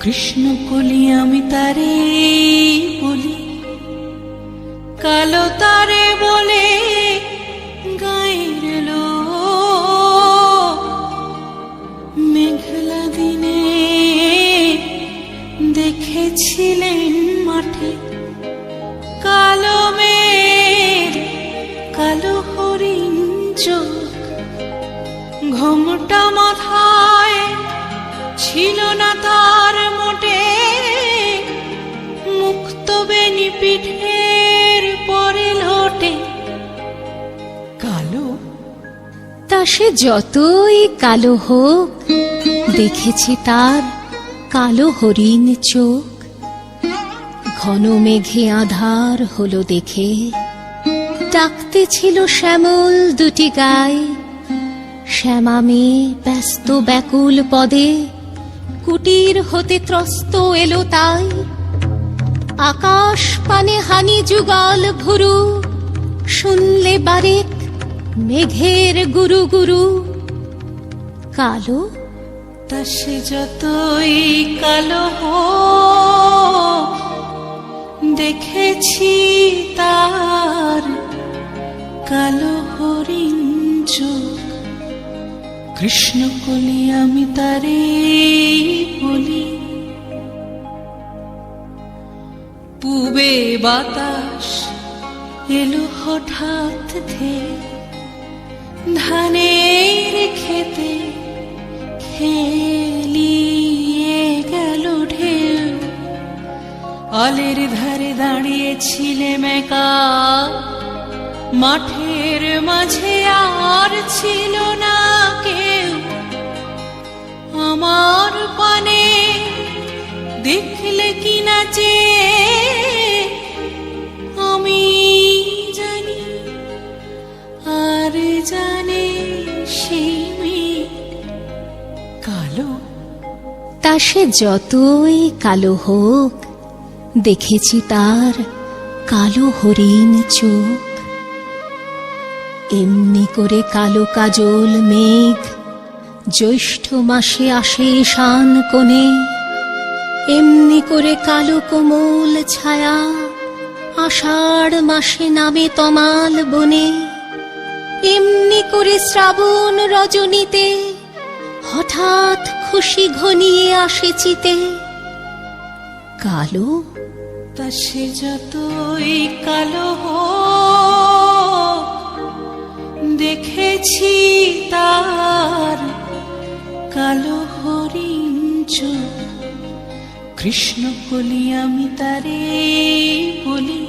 কৃষ্ণ কলি আমি তারে বলি, কালো তারে বলে গায়ের লোক। মেঘলা দিনে দেখেছিলেন মাঠে কালো মেঘ, কালো হরিণ চোখ। ঘোমটা মাথায় ছিল না তার মোটে, মুক্ত বেনি পিঠের পরে লোটে। কালো তা সে যতই কালো হোক, দেখেছি তার কালো হরিণ চোখ। ঘন মেঘে আধার হলো দেখে, ডাকতে ছিল শ্যামল দুটি গায়ে। শ্যামা মেয়ে ব্যস্ত ব্যাকুল পদে, কুটির হতে ত্রস্ত এলো তাই। আকাশ পানে হানি যুগল ভুরু, শুনলে বারেক মেঘের গুরু গুরু। কালো তা সে যতই কালো হোক, দেখেছি তার কালো হরিণ চোখ। কৃষ্ণ কলি আমি তারে বলি। পূবে বাতাস এলো হঠাৎ ধেয়ে, ধানের খেতে খেলিয়ে গেল ঢেউ। আলের ধারে দাঁড়িয়েছিলে মেকা, মাঠের মাঝে আর ছিল না কেউ। আমার পানে দেখলে কি নাচে আমি জানি, আর জানে সেই মেয়ে। কালো তা সে যতই কালো হোক, দেখেছি তার কালো হরিণ চোখ। এমনি করে কালো কাজল মেঘ জ্যৈষ্ঠ মাসে আসে ঈশান কোণে। এমনি করে কালো কোমল ছায়া আষাঢ় মাসে নামে তমাল বনে। এমনি করে শ্রাবণ রজনীতে হঠাৎ খুশি ঘনিয়ে আসে চিতে। কালো তা সে যতই কালো হোক, দেখেছি তার কালো হরিণ চোখ। কৃষ্ণ কলি আমি তারে বলি।